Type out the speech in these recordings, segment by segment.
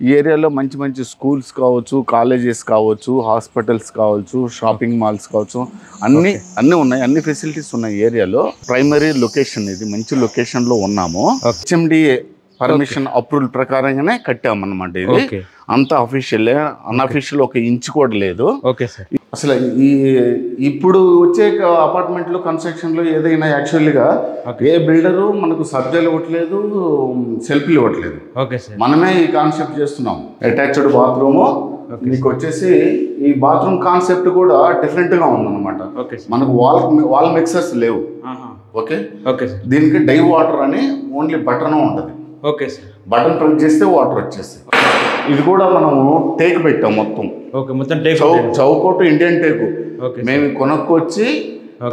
ఈ ఏరియాలో మంచి మంచి స్కూల్స్ కావచ్చు, కాలేజెస్ కావచ్చు, హాస్పిటల్స్ కావచ్చు, షాపింగ్ మాల్స్ కావచ్చు, అన్నీ ఉన్నాయి. అన్ని ఫెసిలిటీస్ ఉన్నాయి ఏరియాలో. ప్రైమరీ లొకేషన్ ఇది, మంచి లొకేషన్లో ఉన్నాము. హెచ్ఎండిఏ పర్మిషన్ అప్రూవల్ ప్రకారంగానే కట్టామన్నమాట. ఇది అంతా అఫీషియల్, అన్అఫీషియల్ ఒక ఇంచ్ కూడా లేదు. అసలు ఇప్పుడు వచ్చే అపార్ట్మెంట్లో కన్స్ట్రక్షన్లో ఏదైనా యాక్చువల్గా ఏ బిల్డరు మనకు సబ్జాలు ఇవ్వట్లేదు, సెల్ఫ్లు ఇవ్వట్లేదు. మనమే ఈ కాన్సెప్ట్ చేస్తున్నాం. అటాచ్డ్ బాత్రూము మీకు వచ్చేసి ఈ బాత్రూమ్ కాన్సెప్ట్ కూడా డిఫరెంట్గా ఉందన్నమాట. మనకు వాల్ మిక్సర్స్ లేవు. దీనికి డై వాటర్ అని ఓన్లీ బటన్ ఉంటుంది. బటన్ ప్రెస్ చేస్తే వాటర్ వచ్చేస్తాయి. ఇది కూడా మనము టేక్ పెట్టాం మొత్తం. చౌకోటు ఇండియన్ టేకు మేము కొనుక్కొచ్చి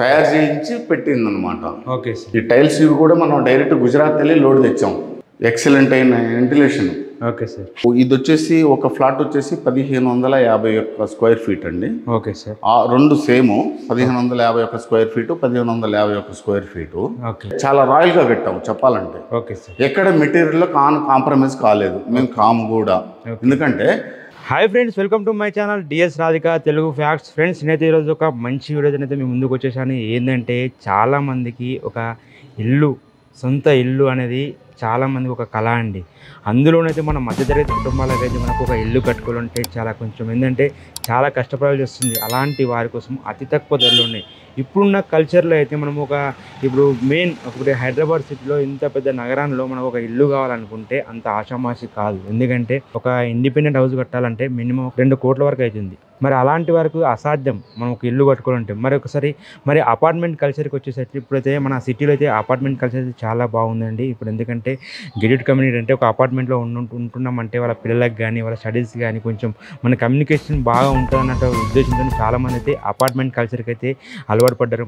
తయారు చేయించి పెట్టింది అనమాట. ఈ టైల్స్ ఇవి కూడా మనం డైరెక్ట్ గుజరాత్ వెళ్ళి లోడ్ తెచ్చాం. ఎక్సలెంట్ అయిన వెంటిలేషన్. ఇది వచ్చేసి ఒక ఫ్లాట్ వచ్చేసి 1551 స్క్వేర్ ఫీట్ అండి. రెండు same 1551 square feet, 1551 square feet. చాలా రాయల్ గా కట్టాం చెప్పాలంటే. ఎక్కడ మెటీరియల్ కాంప్రమైజ్ కాలేదు మేము కూడా. ఎందుకంటే hi friends, welcome to my channel DS Radhika Telugu facts. Friends, నేనైతే ఈరోజు ఒక మంచి వీడియో అయితే మీ ముందుకు వచ్చేసాను. ఏంటంటే చాలామందికి ఒక సొంత ఇల్లు అనేది చాలామందికి ఒక కళ అండి. అందులోనైతే మన మధ్యతరగతి కుటుంబాలకైతే మనకు ఒక ఇల్లు కట్టుకోవాలంటే కొంచెం ఏంటంటే చాలా కష్టపడాల్సి వస్తుంది. అలాంటి వారి కోసం అతి తక్కువ ధరలోనే ఇప్పుడున్న కల్చర్లో అయితే మనం ఇప్పుడు ఒకటి హైదరాబాద్ సిటీలో ఇంత పెద్ద నగరాల్లో మనకు ఒక ఇల్లు కావాలనుకుంటే అంత ఆషామాషి కాదు. ఎందుకంటే ఒక ఇండిపెండెంట్ హౌస్ కట్టాలంటే మినిమం 2 కోట్ల వరకు అవుతుంది. మరి అలాంటి వరకు అసాధ్యం మనం ఒక ఇల్లు కట్టుకోవాలంటే. మరి అపార్ట్మెంట్ కల్చర్కి వచ్చేసరికి ఇప్పుడైతే మన సిటీలో అయితే అపార్ట్మెంట్ కల్చర్ చాలా బాగుందండి. ఇప్పుడు ఎందుకంటే గెటెడ్ కమ్యూనిటీ అంటే ఒక అపార్ట్మెంట్లో ఉంటున్నామంటే వాళ్ళ పిల్లలకు కానీ వాళ్ళ స్టడీస్ కానీ కొంచెం మన కమ్యూనికేషన్ బాగా ఉంటుందన్న ఉద్దేశంతో చాలామంది అయితే అపార్ట్మెంట్ కల్చర్కి అయితే అలవాటు పడ్డారు.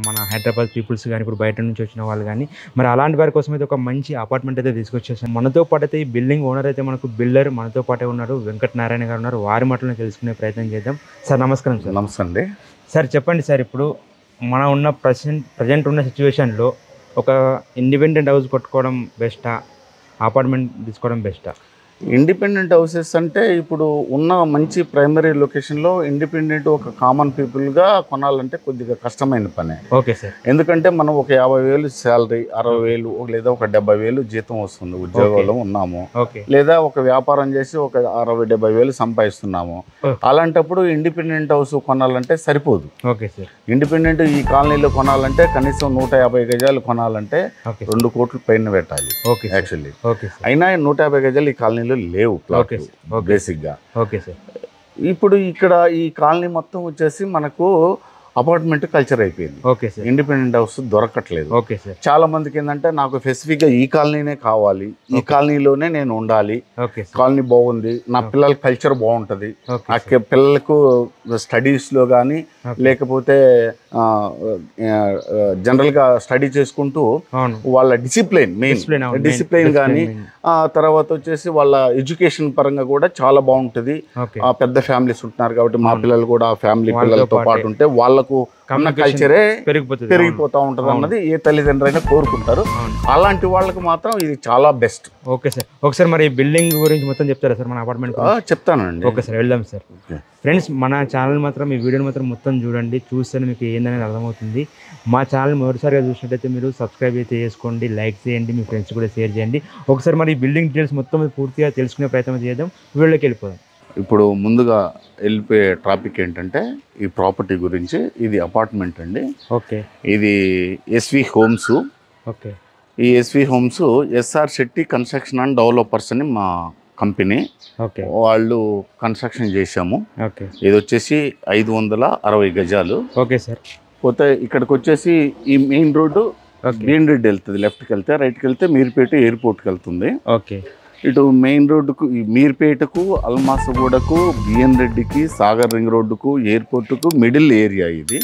మన హైదరాబాద్ పీపుల్స్ కానీ ఇప్పుడు బయట నుంచి వచ్చిన వాళ్ళు కానీ. మరి అలాంటి వారి కోసం అయితే ఒక మంచి అపార్ట్మెంట్ అయితే తీసుకొచ్చేసాం. మనతో పాటు అయితే ఈ బిల్డింగ్ ఓనర్ అయితే బిల్డర్ మనతో పాటే ఉన్నారు, వెంకట నారాయణ గారు ఉన్నారు. వారి మాటలను తెలుసుకునే ప్రయత్నం చేద్దాం. సార్ నమస్కారం. సార్ నమస్తే అండి. సార్ చెప్పండి సార్, ఇప్పుడు మనం ఉన్న ప్రజెంట్ ఉన్న సిచ్యువేషన్లో ఒక ఇండిపెండెంట్ హౌస్ కట్టుకోవడం బెస్టా, అపార్ట్మెంట్ తీసుకోవడం బెస్టా? ఇండిపెండెంట్ హౌసెస్ అంటే ఇప్పుడు ఉన్న మంచి ప్రైమరీ లొకేషన్లో ఇండిపెండెంట్ ఒక కామన్ పీపుల్గా కొనాలంటే కొద్దిగా కష్టమైన పనే. ఎందుకంటే మనం ఒక 50,000 శాలరీ, 60,000 లేదా ఒక 70,000 జీతం వస్తుంది, ఉద్యోగంలో ఉన్నాము, లేదా ఒక వ్యాపారం చేసి ఒక 60,000-70,000 సంపాదిస్తున్నాము. అలాంటప్పుడు ఇండిపెండెంట్ హౌస్ కొనాలంటే సరిపోదు. ఇండిపెండెంట్ ఈ కాలనీలో కొనాలంటే కనీసం 150 గజాలు కొనాలంటే 2 కోట్లు పైన పెట్టాలి యాక్చువల్లీ. అయినా 150 గజాలు ఈ కాలనీ లేవు బేసిక్ గా. ఇప్పుడు ఇక్కడ ఈ కాలనీ మొత్తం వచ్చేసి మనకు అపార్ట్మెంట్ కల్చర్ అయిపోయింది. ఇండిపెండెంట్ హౌస్ దొరకట్లేదు. చాలా మందికి ఏంటంటే నాకు స్పెసిఫిక్ గా ఈ కాలనీనే కావాలి, ఈ కాలనీలోనే నేను ఉండాలి, కాలనీ బాగుంది, నా పిల్లల కల్చర్ బాగుంటది, నా పిల్లలకు స్టడీస్ లో కానీ లేకపోతే జనరల్ గా స్టడీ చేసుకుంటూ వాళ్ళ డిసిప్లైన్ కానీ తర్వాత వచ్చేసి వాళ్ళ ఎడ్యుకేషన్ పరంగా కూడా చాలా బాగుంటది. పెద్ద ఫ్యామిలీస్ ఉంటున్నారు కాబట్టి మా పిల్లలు కూడా ఫ్యామిలీ పిల్లలతో పాటు ఉంటే వాళ్ళకు కల్చరే పెరిగిపోతా ఉంటది అన్నది ఏ తల్లిదండ్రులు అయినా కోరుకుంటారు. అలాంటి వాళ్ళకి మాత్రం ఇది చాలా బెస్ట్. ఓకే సార్, ఒకసారి మరి బిల్డింగ్ గురించి మొత్తం చెప్తారా సార్? మన అపార్ట్మెంట్ చెప్తానండి. ఓకే సార్, వెళ్దాం సార్. ఫ్రెండ్స్, మన ఛానల్ మాత్రం ఈ వీడియోని మాత్రం మొత్తం చూడండి, చూస్తే మీకు ఏందనేది అర్థమవుతుంది. మా ఛానల్ మొదటిసారిగా చూసినట్టయితే మీరు సబ్స్క్రైబ్ అయితే చేసుకోండి, లైక్ చేయండి, మీ ఫ్రెండ్స్ కూడా షేర్ చేయండి. ఒకసారి మరి ఈ బిల్డింగ్ డీటెయిల్స్ మొత్తం పూర్తిగా తెలుసుకునే ప్రయత్నం చేద్దాం. వీడియోలోకి వెళ్ళిపోదాం. ఇప్పుడు ముందుగా వెళ్ళిపోయే టాపిక్ ఏంటంటే ఈ ప్రాపర్టీ గురించి. ఇది అపార్ట్మెంట్ అండి. ఇది ఎస్వి హోమ్స్. ఈ SV homes SR Shetty construction and developers అని మా కంపెనీ వాళ్ళు కన్స్ట్రక్షన్ చేశాము. ఇది వచ్చేసి 560 గజాలు. పోతే ఇక్కడికి వచ్చేసి ఈ మెయిన్ రోడ్డు గ్రీన్ రెడ్ వెళ్తుంది, లెఫ్ట్కి వెళ్తే, రైట్కి వెళ్తే మీర్పేట ఎయిర్పోర్ట్కి వెళ్తుంది. ఇటు మెయిన్ రోడ్డుకు ఈ అల్మాసగూడకు, బిఎన్ రెడ్డికి, సాగర్ రింగ్ రోడ్డుకు, ఎయిర్పోర్టుకు మిడిల్ ఏరియా ఇది.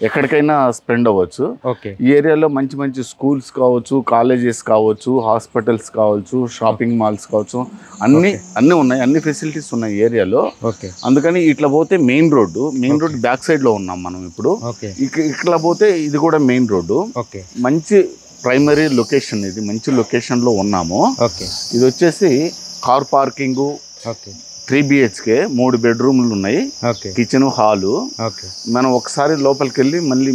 ఎక్కడికైనా స్పెండ్ అవ్వచ్చు. ఈ ఏరియాలో మంచి మంచి స్కూల్స్ కావచ్చు, కాలేజెస్ కావచ్చు, హాస్పిటల్స్ కావచ్చు, షాపింగ్ మాల్స్ కావచ్చు, అన్ని ఉన్నాయి, అన్ని ఫెసిలిటీస్ ఉన్నాయి ఏరియాలో. అందుకని ఇట్లా పోతే మెయిన్ రోడ్డు బ్యాక్ సైడ్ లో ఉన్నాం మనం ఇప్పుడు. ఇట్లా పోతే ఇది కూడా మెయిన్ రోడ్డు, మంచి ప్రైమరీ లొకేషన్. ఇది మంచి లొకేషన్ లో ఉన్నాము. ఇది వచ్చేసి కార్ పార్కింగ్, ఓకే 3 BHK 3 బెడ్రూమ్లు ఉన్నాయి, ఓకే కిచెన్, హాలు. ఓకే మనం ఒకసారి లోపలికి వెళ్ళి మళ్ళీ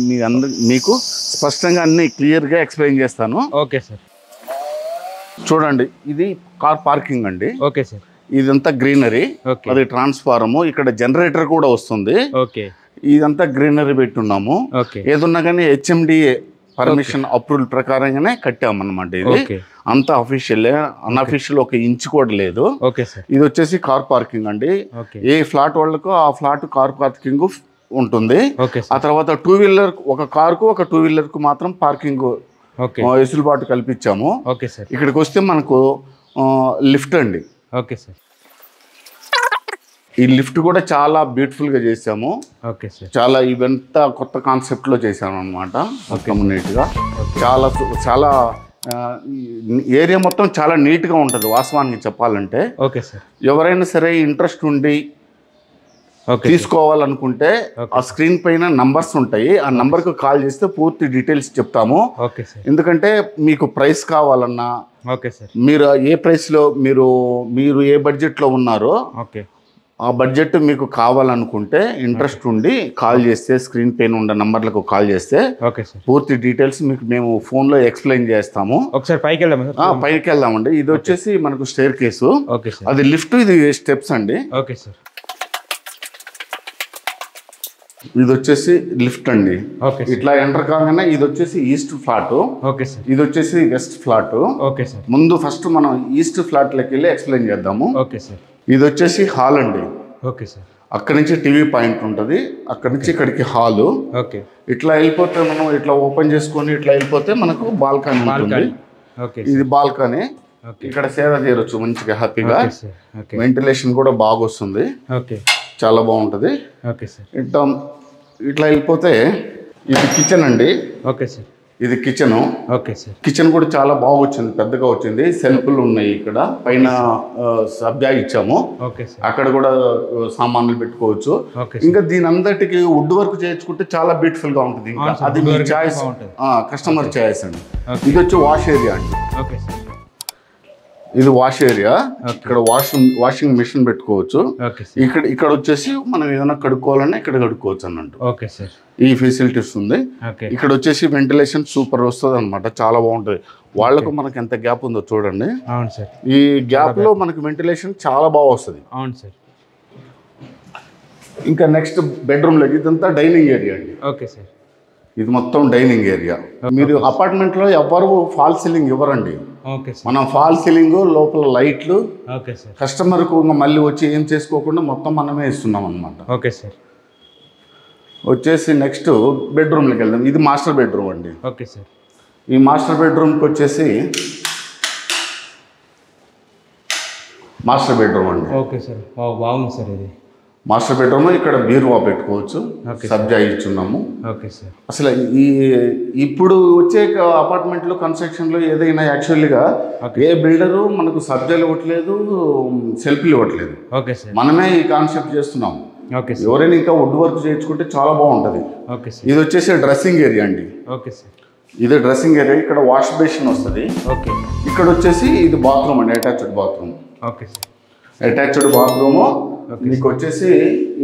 మీకు స్పష్టంగా అన్ని క్లియర్గా ఎక్స్ప్లెయిన్ చేస్తాను. Okay sir. చూడండి, ఇది కార్ పార్కింగ్ అండి. Okay sir. ఇదంతా గ్రీనరీ, ఓకే అది ట్రాన్స్ఫార్మర్, ఇక్కడ జనరేటర్ కూడా వస్తుంది. ఓకే ఇదంతా గ్రీనరీ పెట్టున్నాము. ఓకే ఏదున్నా కానీ HMDA పర్మిషన్ అప్రూవల్ ప్రకారంగానే కట్టామన్నమాట. ఇది ఓకే అంతా అఫీషియల్, అన్అఫీషియల్ ఒక ఇంచ్ కూడా లేదు. Okay sir. ఇది వచ్చేసి కార్ పార్కింగ్ అండి. ఓకే ఏ ఫ్లాట్ వాళ్ళకు ఆ ఫ్లాట్ కార్ పార్కింగ్ ఉంటుంది. ఓకే ఆ తర్వాత 2 వీలర్, ఒక కార్కు ఒక 2 వీలర్కు మాత్రం పార్కింగ్ ఓకే వెసులుబాటు కల్పించాము. Okay sir. ఇక్కడికి వస్తే మనకు లిఫ్ట్ అండి. Okay sir. ఈ లిఫ్ట్ కూడా చాలా బ్యూటిఫుల్గా చేసాము. Okay sir. చాలా ఇవంతా కొత్త కాన్సెప్ట్లో చేసాము అనమాట. మొత్తం నీట్గా, చాలా చాలా ఏరియా మొత్తం చాలా నీట్గా ఉంటుంది వాస్తవానికి చెప్పాలంటే. Okay sir. ఎవరైనా సరే ఇంట్రెస్ట్ ఉండి ఓకే తీసుకోవాలనుకుంటే ఆ స్క్రీన్ పైన నంబర్స్ ఉంటాయి, ఆ నంబర్కి కాల్ చేస్తే పూర్తి డీటెయిల్స్ చెప్తాము. Okay sir. ఎందుకంటే మీకు ప్రైస్ కావాలన్నా, ఓకే సార్, మీరు ఏ ప్రైస్లో మీరు ఏ బడ్జెట్లో ఉన్నారో ఓకే ఆ బడ్జెట్ మీకు కావాలనుకుంటే ఇంట్రెస్ట్ ఉండి కాల్ చేస్తే, స్క్రీన్ పైన ఉన్న నంబర్లకు కాల్ చేస్తే ఓకే సార్ పూర్తి డీటెయిల్స్ మీకు మేము ఫోన్లో ఎక్స్ప్లెయిన్ చేస్తాము. ఒకసారి పైకి వెళ్దాం సార్. పైకి వెళ్దామండి. ఇది వచ్చేసి మనకు స్టేర్ కేసు, ఓకే సార్. అది లిఫ్ట్, ఇది స్టెప్స్ అండి. Okay sir. ఇది వచ్చేసి లిఫ్ట్ అండి. Okay sir. ఇట్లా ఎంటర్ కాగానే ఇది వచ్చేసి ఈస్ట్ ఫ్లాట్, ఓకే సార్. ఇది వచ్చేసి వెస్ట్ ఫ్లాట్. Okay sir. ముందు ఫస్ట్ మనం ఈస్ట్ ఫ్లాట్లోకి వెళ్ళి ఎక్స్ప్లెయిన్ చేద్దాము. Okay sir. ఇది వచ్చేసి హాల్ అండి. Okay sir. అక్కడి నుంచి టీవీ పాయింట్ ఉంటుంది, అక్కడి నుంచి ఇక్కడికి హాలు. ఓకే ఇట్లా వెళ్ళిపోతే మనం ఇట్లా ఓపెన్ చేసుకొని ఇట్లా వెళ్ళిపోతే మనకు బాల్కనీ ఉంటుంది. ఓకే ఇది బాల్కనీ. ఓకే ఇక్కడ సేవ చేయొచ్చు మంచిగా హ్యాపీగా. ఓకే వెంటిలేషన్ కూడా బాగా వస్తుంది, ఓకే చాలా బాగుంటుంది. Okay sir. ఇట్లా వెళ్ళిపోతే ఇది కిచెన్ అండి. Okay sir. ఇది కిచెను. Okay sir. కిచెన్ కూడా చాలా బాగా వచ్చింది, పెద్దగా వచ్చింది. సెల్ఫ్లు ఉన్నాయి, ఇక్కడ పైన సబ్జా ఇచ్చాము, ఓకే సార్. అక్కడ కూడా సామాన్లు పెట్టుకోవచ్చు. ఓకే ఇంకా దీని అందరికి వుడ్ వర్క్ చేయించుకుంటే చాలా బ్యూటిఫుల్ గా ఉంటుంది. ఇంకా అది మీ చాయిస్, కస్టమర్ చాయిస్ అండి. ఇది వచ్చి వాష్ ఏరియా అండి. Okay sir. ఇది వాష్ ఏరియా, ఇక్కడ వాషింగ్ మిషన్ పెట్టుకోవచ్చు. Okay sir. ఇక్కడ వచ్చేసి మనం ఏదైనా కడుక్కోవాలన్నా ఇక్కడ కడుక్కోవచ్చు అన్నట్టు. Okay sir. ఈ ఫెసిలిటీస్ ఉంది. ఓకే. ఇక్కడ వచ్చేసి వెంటిలేషన్ సూపర్ వస్తుంది అనమాట, చాలా బాగుంటుంది. వాళ్ళకు మనకి ఎంత గ్యాప్ ఉందో చూడండి. అవును సార్. ఈ గ్యాప్ లో మనకి వెంటిలేషన్ చాలా బాగా వస్తుంది. అవును సార్. ఇంకా నెక్స్ట్ బెడ్రూమ్ లో ఇదంతా డైనింగ్ ఏరియా అండి. Okay sir. ఇది మొత్తం డైనింగ్ ఏరియా. మీరు అపార్ట్మెంట్ లో ఎవరు ఫాల్ సీలింగ్ ఇవ్వరండి. Okay sir. మనం ఫాల్ సీలింగ్, లోపల లైట్లు ఓకే సార్. కస్టమర్కు మళ్ళీ వచ్చి ఏం చేసుకోకుండా మొత్తం మనమే ఇస్తున్నాం అనమాట. Okay sir. వచ్చేసి నెక్స్ట్ బెడ్రూమ్లోకి వెళ్దాం. ఇది మాస్టర్ బెడ్రూమ్ అండి. Okay sir. ఈ మాస్టర్ బెడ్రూమ్కి వచ్చేసి మాస్టర్ బెడ్రూమ్ అండి. Okay sir. బాగుంది సార్. ఇది మాస్టర్ బెడ్రూమ్. ఇక్కడ బీరువా పెట్టుకోవచ్చు, సబ్జా ఇచ్చున్నాము. Okay sir. అసలు ఇప్పుడు వచ్చే అపార్ట్మెంట్లో కన్స్ట్రక్షన్లో ఏదైనా యాక్చువల్గా ఏ బిల్డరు మనకు సబ్జాలు ఇవ్వట్లేదు, సెల్ఫ్లు ఇవ్వట్లేదు. Okay sir. మనమే ఈ కాన్సెప్ట్ చేస్తున్నాము. Okay sir. ఎవరైనా ఇంకా వుడ్ వర్క్ చేయించుకుంటే చాలా బాగుంటుంది. Okay sir. ఇది వచ్చేసి డ్రెస్సింగ్ ఏరియా అండి. Okay sir. ఇది డ్రెస్సింగ్ ఏరియా. ఇక్కడ వాష్ బేసిన్ వస్తుంది. ఓకే. ఇక్కడ వచ్చేసి ఇది బాత్రూమ్ అండి, attached bathroom. Okay sir. Attached bathroom. మీకు వచ్చేసి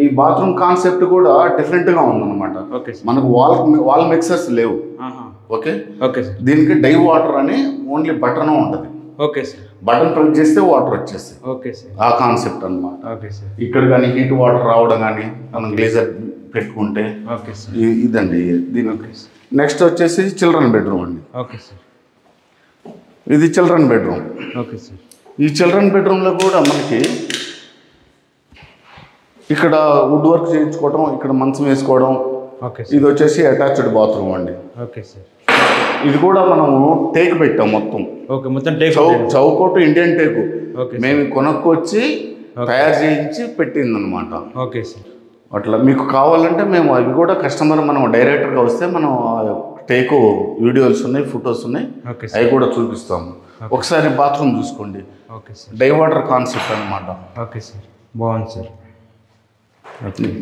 ఈ బాత్రూమ్ కాన్సెప్ట్ కూడా డిఫరెంట్గా ఉందన్నమాట. Okay sir. మనకు వాల్ మిక్సర్స్ లేవు. ఓకే. Okay sir. దీనికి డై వాటర్ అని ఓన్లీ బటన్ ఉంటుంది. Okay sir. బటన్ ప్రెస్ చేస్తే వాటర్ వచ్చేస్తాయి. Okay sir. ఆ కాన్సెప్ట్ అన్నమాట. Okay sir. ఇక్కడ కానీ హీట్ వాటర్ రావడం కానీ మనం గ్లేజర్ పెట్టుకుంటే ఓకే సార్. ఇదండి దీని. Okay sir. నెక్స్ట్ వచ్చేసి చిల్డ్రన్ బెడ్రూమ్ అండి. Okay sir. ఇది చిల్డ్రన్ బెడ్రూమ్. Okay sir. ఈ చిల్డ్రన్ బెడ్రూమ్లో కూడా మనకి ఇక్కడ వుడ్ వర్క్ చేయించుకోవడం, ఇక్కడ మంచం వేసుకోవడం. ఓకే. ఇది వచ్చేసి అటాచ్డ్ బాత్రూమ్ అండి. Okay sir. ఇది కూడా మనము టేక్ పెట్టాం మొత్తం. ఓకే. మొత్తం టేక్ చౌకోటు ఇండియన్ టేకు. ఓకే. మేము కొనుక్కొచ్చి తయారు చేయించి పెట్టిందనమాట. Okay sir. అట్లా మీకు కావాలంటే మేము అవి కూడా కస్టమర్ మనం డైరెక్టర్గా వస్తే మనం టేకు వీడియోస్ ఉన్నాయి, ఫొటోస్ ఉన్నాయి, అవి కూడా చూపిస్తాము. ఒకసారి బాత్రూమ్ చూసుకోండి. Okay sir. Dry water concept అనమాట. Okay sir. బాగుంది సార్.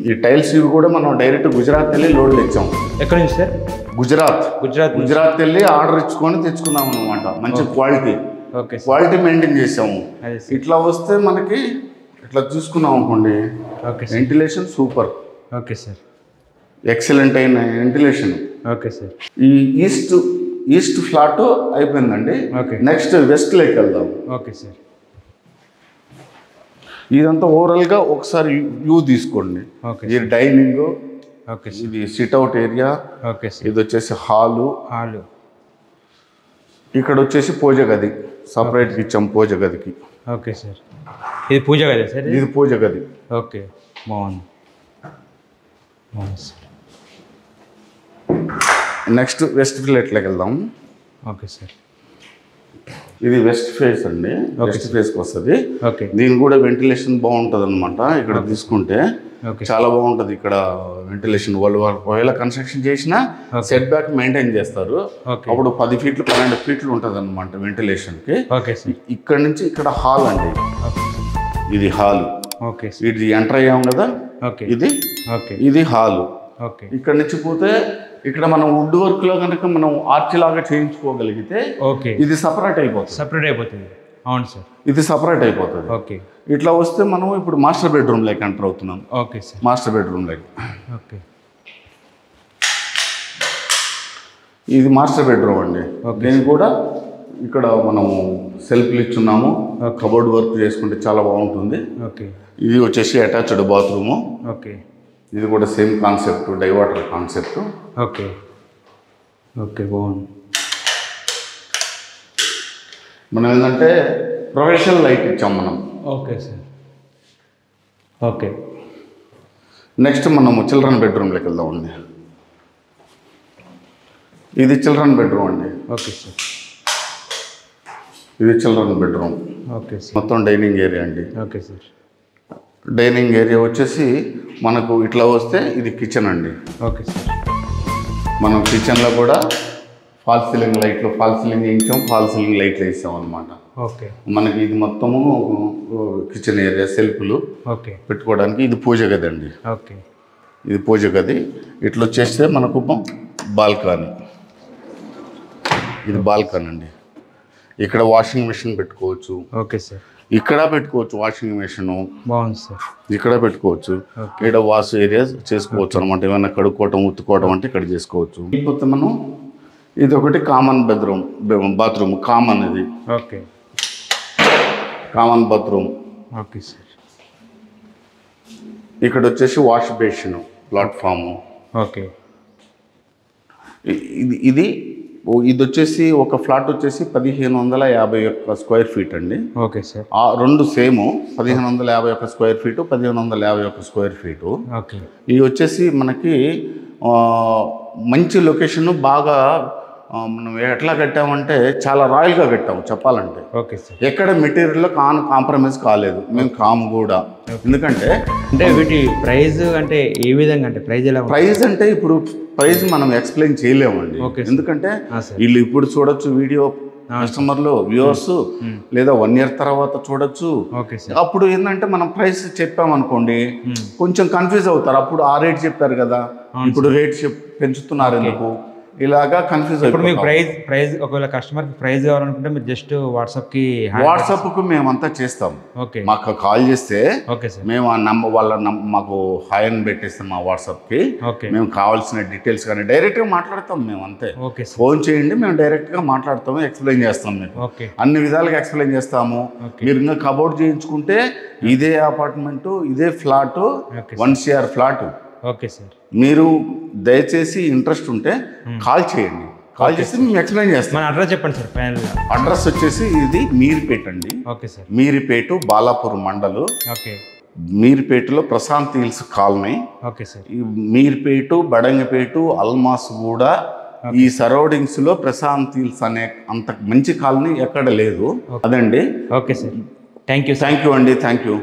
ఈ టైల్స్ ఇవి కూడా మనం డైరెక్ట్ గుజరాత్ వెళ్ళి లోడ్లు ఇచ్చాం. ఎక్కడి నుంచి సార్? గుజరాత్ వెళ్ళి ఆర్డర్ ఇచ్చుకొని తెచ్చుకున్నాం అనమాట. మంచి quality. Okay sir. Quality maintain చేసాము. అదే సార్. ఇట్లా వస్తే మనకి ఇట్లా చూసుకున్నాం అనుకోండి, okay sir. Ventilation super, okay sir. Excellent అయిన వెంటిలేషన్. Okay sir. ఈ ఈస్ట్ ఫ్లాట్ అయిపోయిందండి. ఓకే. నెక్స్ట్ వెస్ట్ లేక్ వెళ్దాం. Okay sir. ఇదంతా ఓవరాల్గా ఒకసారి వ్యూ తీసుకోండి. ఓకే. ఇది డైనింగ్, ఓకే సార్. ఇది సిట్అవుట్ ఏరియా, ఓకే సార్. ఇది వచ్చేసి హాలు, ఇక్కడ వచ్చేసి పూజ గది సపరేట్గా ఇచ్చాం పూజ గదికి. Okay sir. ఇది పూజ గది సార్? ఇది పూజ గది. ఓకే, బాగుంది సార్. నెక్స్ట్ వెస్ట్ ప్లేట్లోకి వెళ్దాం. Okay sir. ఇది వెస్ట్ ఫేస్ అండి, వెస్ట్ ఫేస్కి వస్తుంది. ఓకే. దీని కూడా వెంటిలేషన్ బాగుంటుంది అనమాట. ఇక్కడ తీసుకుంటే చాలా బాగుంటుంది. ఇక్కడ వెంటిలేషన్ వాళ్ళు ఒకవేళ కన్స్ట్రక్షన్ చేసినా సెట్ బ్యాక్ మెయింటైన్ చేస్తారు. అప్పుడు 10 ఫీట్లు 12 ఫీట్లు ఉంటుంది అనమాట వెంటిలేషన్కి. ఇక్కడ నుంచి ఇక్కడ హాల్ అండి, ఇది హాల్. ఓకే. ఇది ఎంటర్ అయ్యాం కదా, ఇది హాల్. ఇక్కడ నుంచి పోతే ఇక్కడ మనం వుడ్ వర్క్ లో కనుక మనం ఆర్చ్ లాగా చేయించుకోగలిగితే ఇది సపరేట్ అయిపోతుంది. అవును సార్, ఇది సపరేట్ అయిపోతుంది. ఓకే. ఇట్లా వస్తే మనం ఇప్పుడు మాస్టర్ బెడ్రూమ్ లైక్ ఎంటర్ అవుతున్నాం. Okay sir. Master bedroom like. Okay. ఇది మాస్టర్ బెడ్రూమ్ అండి. దీన్ని కూడా ఇక్కడ మనము సెల్ఫ్లు ఇచ్చున్నాము, కబోర్డ్ వర్క్ చేసుకుంటే చాలా బాగుంటుంది. ఓకే. ఇది వచ్చేసి అటాచ్డ్ బాత్రూము. ఓకే. ఇది కూడా same concept, dry water concept. Okay. Okay, బాగుంది. మనం ఏంటంటే ప్రొఫెషనల్ లైట్ ఇచ్చాం మనం. Okay sir. ఓకే. నెక్స్ట్ మనము చిల్డ్రన్ బెడ్రూమ్లోకి వెళ్దామండి. ఇది చిల్డ్రన్ బెడ్రూమ్ అండి. Okay sir. ఇది చిల్డ్రన్ బెడ్రూమ్. Okay sir. మొత్తం డైనింగ్ ఏరియా అండి. Okay sir. డైనింగ్ ఏరియా వచ్చేసి మనకు ఇట్లా వస్తే ఇది కిచెన్ అండి. Okay sir. మనం కిచెన్లో కూడా ఫాల్ సీలింగ్ లైట్లు, ఫాల్ సీలింగ్ వేయించాం, ఫాల్ సీలింగ్ లైట్లు వేసాం అనమాట. ఓకే. మనకి ఇది మొత్తము కిచెన్ ఏరియా, సెల్ఫ్లు పెట్టుకోవడానికి. ఇది పూజ గది అండి. ఓకే. ఇది పూజ గది. ఇట్లా వచ్చేస్తే మనకు బాల్కనీ. ఇది బాల్కనీ అండి. ఇక్కడ వాషింగ్ మెషిన్ పెట్టుకోవచ్చు. Okay sir. ఇక్కడ పెట్టుకోవచ్చు వాషింగ్ మెషిన్. బాగుంది సార్. ఇక్కడ పెట్టుకోవచ్చు. ఇక్కడ వాష్ ఏరియా చేసుకోవచ్చు అనమాట. ఏమైనా కడుక్కోవటం, ఉత్తుకోవటం అంటే ఇక్కడ చేసుకోవచ్చు. లేకపోతే మనం ఇది ఒకటి కామన్ బాత్రూమ్ కామన్. ఇది okay. Common bathroom. Okay sir. ఇక్కడ వచ్చేసి వాష్ బేసిన్ ప్లాట్ఫాము. ఓకే. ఇది వచ్చేసి ఒక ఫ్లాట్ వచ్చేసి 1551 స్క్వేర్ ఫీట్ అండి. Okay sir. ఆ రెండు same 1551 square feet, 1551 square feet. Okay. ఇవి వచ్చేసి మనకి మంచి లొకేషన్. బాగా మనం ఎట్లా కట్టామంటే చాలా రాయల్గా కట్టాము చెప్పాలంటే. Okay sir. ఎక్కడ మెటీరియల్లో కాంప్రమైజ్ కాలేదు మేము, కూడా. ఎందుకంటే వీటి ప్రైస్ అంటే ఏ విధంగా, అంటే ప్రైస్ ఎలా? ప్రైస్ అంటే ఇప్పుడు ప్రైస్ మనం ఎక్స్ప్లెయిన్ చేయలేమండి. ఎందుకంటే వీళ్ళు ఇప్పుడు చూడొచ్చు వీడియో, కస్టమర్లు వ్యూవర్స్, లేదా 1 year తర్వాత చూడొచ్చు. అప్పుడు ఏంటంటే మనం ప్రైస్ చెప్పామనుకోండి కొంచెం కన్ఫ్యూజ్ అవుతారు. అప్పుడు ఆ రేట్ చెప్పారు కదా, ఇప్పుడు రేట్ పెంచుతున్నారు ఎందుకు, ఇలాగా కన్ఫ్యూజ్ అయిపోతుంది. మీకు ప్రైస్ ఒకవేళ కస్టమర్కి ప్రైస్ కావాలనుకుంటే మీరు జస్ట్ వాట్సాప్కు మేమంతా చేస్తాం. మాకు కాల్ చేస్తే మేము ఆ నంబర్ మాకు హాయ్ అని పెట్టేస్తాం మా వాట్సాప్కి. మేము కావాల్సిన డీటెయిల్స్ కానీ డైరెక్ట్గా మాట్లాడతాం మేము అంతే. ఫోన్ చేయండి, మేము డైరెక్ట్గా మాట్లాడతాము, ఎక్స్ప్లెయిన్ చేస్తాం మీకు అన్ని విధాలుగా ఎక్స్ప్లెయిన్ చేస్తాము. మీరు ఇంకా కబోర్డ్ చేయించుకుంటే ఇదే అపార్ట్మెంటు, ఇదే flat, 1 CR flat. Okay sir. మీరు దయచేసి ఇంట్రెస్ట్ ఉంటే కాల్ చేయండి. కాల్ చేసి మేము ఎక్స్ప్లెయిన్ చేస్తాం. అడ్రస్ చెప్పండి సార్. అడ్రస్ వచ్చేసి ఇది మీర్పేట్ అండి. Okay sir. మీర్పేట, బాలాపూర్ మండలు. ఓకే. మీర్పేటలో Prashanth hills colony. Okay sir. Meerpet, Badangpet, Almasguda ఈ సరౌండింగ్స్ లో ప్రశాంత్ హిల్స్ అనే అంత మంచి కాలనీ ఎక్కడ లేదు. అదండి. Okay sir. థ్యాంక్ యూ అండి. Thank you.